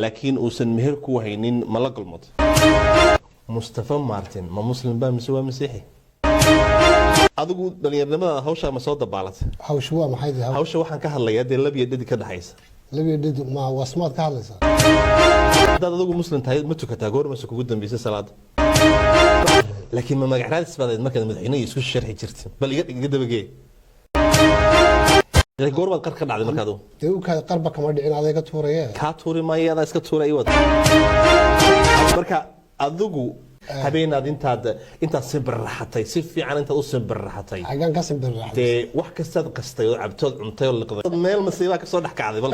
لكن وسن مهر كوهينين ملق المط مصطفى مارتن ما مسلم بقى مسوى مسيحي أدو دليرنما هوشة مسودة بالات هوشوا ما حيدي هوشة وحن كهلا يدي اللي بيدي كده حيس اللي بيدد مع وسمات كهلسة ده أدو مسلم تاي متو كتاجور مسكو جدا بيس صلاة لكن ما مجرد استفاد ما كان مدعيني يسوي الشرح جرت بل جد بجي الجور بان قرقنا على المكادو تيو قربك ما دعين عليك توريه كاتوري ما يا اسك توري ايوه marka adigu habeenaad intaad si barraxatay si fiican intaad u si barraxatay xagan ka sin barraxatay de wax kastaad qastay oo cabtood cuntay oo liqday meel masiiba ka soo dhax kacday bal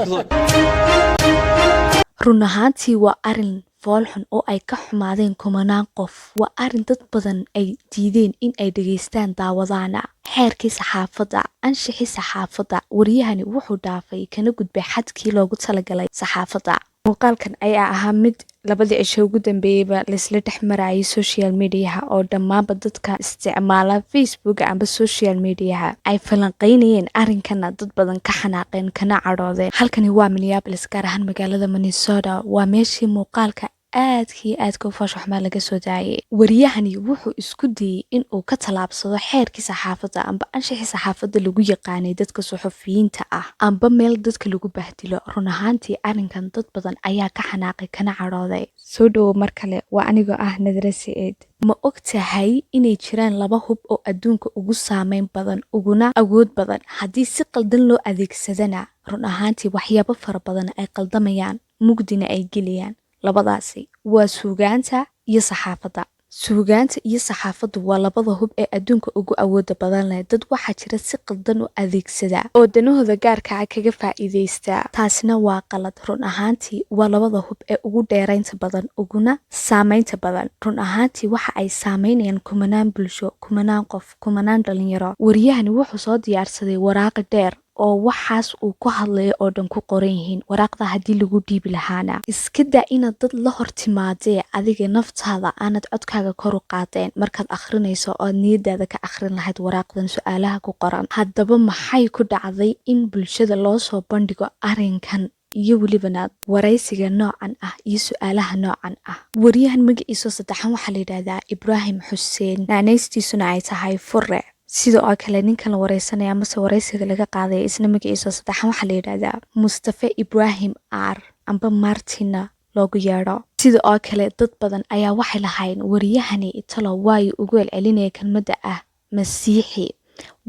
run ahaantii waa arin foolxun oo ay ka xumaadeen kumanaan qof waa arin dad badan ay diideen in ay dhageystaan daawadaana xeerkii saxaafadda anshixii saxaafadda wariyahani wuxuu dhaafay kana gudbay xadkii loogu talagalay saxaafadda muuqaalkan ayaa ahaa mid labadii cisho ugu dambeeyayba laisla dhex marayay social mediaha oo dhammaanba dadka isticmaala Facebook amba social mediaha ay falanqeynayeen arrinkana dad badan ka xanaaqeen kana cadhoodeen halkani waa Minneapolis gaar ahaan magaalada Minnesota waa meeshii muuqaalka aadka u faashaxmaa laga soo daayay wariyahani wuxuu isku dayay in uu ka talaabsado xeerkii saxaafadda amba anshixii saxaafadda lagu yaqaanay dadka suxufiyiinta ah amba meel dadka lagu bahdilo run ahaantii arrinkan dad badan ayaa ka xanaaqay kana cadhooday soo dhawo mar kale waa anigoo ah Nadra Said ma ogtahay inay jiraan laba hub oo adduunka ugu saameyn badan uguna awood badan haddii si qaldan loo adeegsadana run ahaantii waxyaabo fara badan ay qaldamayaan mugdina ay geliyaan labadaasi waa suugaanta iyo saxaafadda suugaanta iyo saxaafaddu waa labada hub ee adduunka ugu awooda badan leh dad waxaa jira si qaldan u adeegsada oo danahooda gaarka ah kaga faa'iideysta taasina waa qalad run ahaantii waa labada hub ee ugu dheeraynta badan uguna saameynta badan run ahaantii waxa ay saameynayaan kumanaan bulsho kumanaan qof kumanaan dhalinyaro wariyahani wuxuu soo diyaarsaday waraaqi dheer oo waxaas uu ku hadlayo oo dhan ku qoran yihiin waraaqda haddii lagu dhiibi lahaana iska daa inaad dad la hortimaadee adiga naftaada aanad codkaaga kor u qaadeen markaad akhrinayso oo niyadaada ka akhrin lahayd waraaqdan su-aalaha ku qoran haddaba maxay ku dhacday in bulshada loo soo bandhigo arrinkan iyo welibana waraysiga noocan ah iyo su-aalaha noocan ah wariyahan magaciisa saddexan waxaa la yidhaahdaa Ibraahim Xuseen naanaystiisuna ay tahay Fure sidoo kale ninkan la wareysanaya amase wareysiga laga qaaday isna magaciisa saddexan waxaa la yidhaahdaa Mustafa Ibrahim R amba Martina loogu yeedho sidoo kale dad badan ayaa waxay lahayn wariyahani talo waayo ugu celcelinaya kelmadda ah masiixi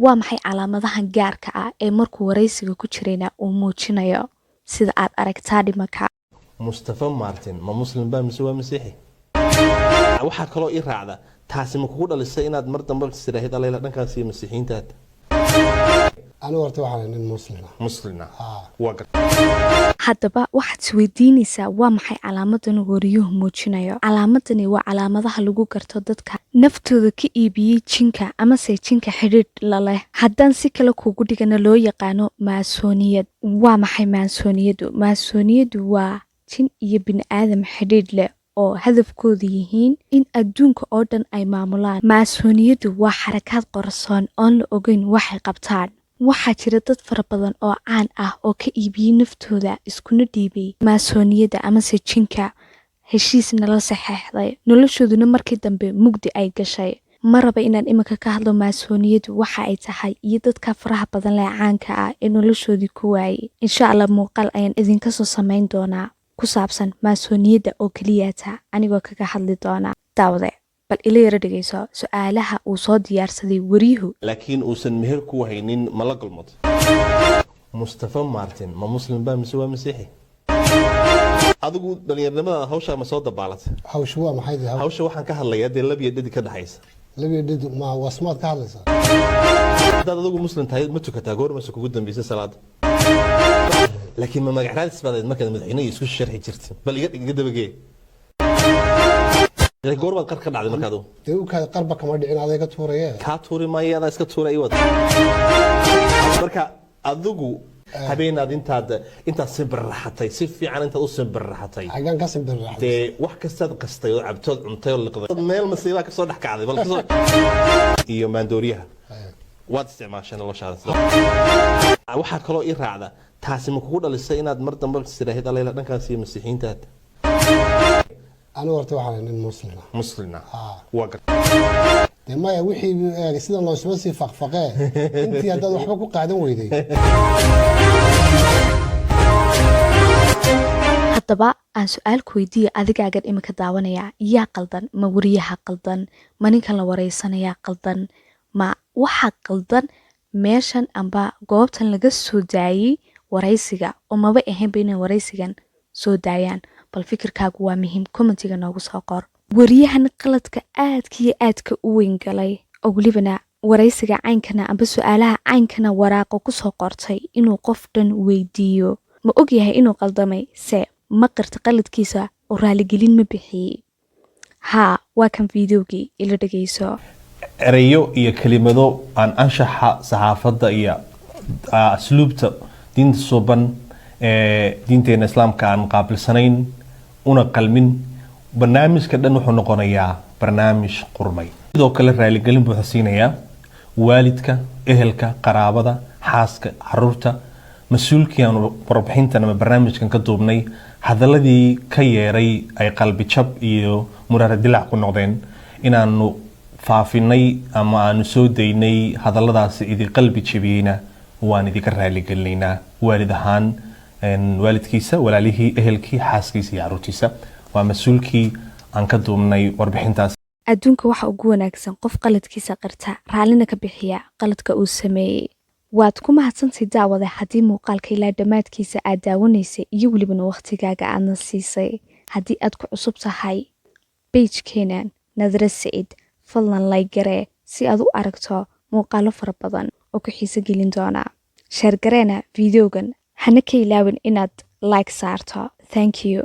waa maxay calaamadahan gaarka ah ee markuu wareysiga ku jirayna uu muujinayo sida aad aragtaa dhimaka Mustafa Martin ma muslim baa mise waa masiixi waxa kaloo ii raacda taasi ma kugu dhalisay inaad mar dambe siraahid alayla dhankaas iyo masiixiintaad أنا ورت واحد من مسلمنا وقت haddaba waxaad isweydiinaysaa waa maxay calaamadan wariyuhu muujinayo calaamadani waa calaamadaha lagu garto dadka naftooda ka iibiyey jinka amase jinka xidhiidh la leh haddaan si kale kugu dhigana loo yaqaano maasooniyad waa maxay maasooniyadu waa jin iyo bini aadam xidhiidh leh oo hadafkoodu yihiin in adduunka oo dhan ay maamulaan maasooniyadu waa xarakaad qarsoon oon la ogeyn waxay qabtaan waxaa jira dad fara badan oo caan ah oo ka iibiyey naftooda iskuna dhiibay maasooniyada amase jinka heshiisna la saxeexday noloshooduna markii dambe mugdi ay gashay ma raba inaan iminka ka hadlo maasooniyadu waxa ay tahay iyo dadka faraha badan leh caanka ah ee noloshoodii ku waayay insha Allah muuqaal ayaan idinka soo samayn doonaa ku saabsan maasooniyada oo kaliyaata anigoo kaga hadli doona daawade bal ila yara dhageyso su'aalaha uu soo diyaarsaday wariyuhu laakiin uusan meher ku haynin mala galmad Mustafa Martin ma muslim baa mise waa masiixi adigu dhalinyarnimada hawsha ma soo dabaalatay هوشوا ما حيدي hawsha waxaan ka hadlayaa de lab iyo dhidi ka dhaxaysa اللي بيدد مع وسمات كهلسة dad adigu muslim tahay ma tukataa goor ma kugu dambeysay salaad laakiin ma magacraad isbadeed markaad madaxweynaha isku sharxi jirtay bal iga dabagee goor baad qarka dhacday markaad تيو قربك ما دعين عليك توريه كاتوري ما يا اسك توري ايوه marka adigu habeenaad intaad si barraxatay si fiican intaad u si barraxatay حاجان كاسم بالراحة wax kastaad qastay oo cabtood cuntay oo liqday meel masiiba ka soo dhax kacday bal iyo maandooriyaha waad isticmaashay noloshaada waxa kaloo ii raacda taasi ma kugu dhalisay inaad mar dambe istiraahid alayla dhankaas iyo masiixiintaad anigu horta waxaan nin muslina waa gar dee maya wixii sida loo soo sii faqfaqee intii haddaad waxba ku qaadan weyday haddaba aan su-aal ku weydiiya adigaagan imika daawanaya yaa qaldan ma wariyaha qaldan ma ninkan la wareysanayaa qaldan ma waxaa qaldan meeshan amba goobtan laga soo daayey waraysiga oo maba ahaynba inay waraysigan soo daayaan bal fikirkaagu waa muhiim commentiga noogu soo qor wariyahan qaladka aadka u weyn galay oo welibana waraysiga caynkana amba su-aalaha caynkana waraaqo kusoo qortay inuu qof dhan weydiiyo ma ogyahay inuu qaldamay se ma qirta qaladkiisa oo raaligelin ma bixiyey haa waa kan fideogii ila dhegeyso erayo iyo kelimado aan anshaxa saxaafadda iyo asluubta diinta suuban diinteena islaamka aan qaabilsanayn una qalmin barnaamijka dhan wuxuu noqonayaa barnaamij qurmay sidoo kale raaligelin buu siinayaa waalidka ehelka qaraabada xaaska caruurta mas-uulkii aan warbixintan ama barnaamijkan ka duubnay hadaladii ka yeeray ay qalbi jab iyo muraara dilaac ku noqdeen inaanu faafinay ama aanu soo daynay hadaladaasi idin qalbi jabiyeyna waan idinka raaligelinaynaa waalid ahaan waalidkiisa walaalihii ehelkii xaaskiisa iyo caruurtiisa waa mas-uulkii aan ka duubnay warbixintaas adduunka waxa ugu wanaagsan qof qaladkiisa qirta raallina ka bixiya qaladka uu sameeyey waad ku mahadsantahay daawada haddii muuqaalka ilaa dhammaadkiisa aad daawanaysay iyo welibana wakhtigaaga aadna siisay haddii aad ku cusub tahay beijkeenan nadra sacid fadlan laygaree si aad u aragto muuqaalo fara badan oo ku xiiso gelin doona sheergareena fideogan hana ka ilaawin inaad like saarto thank you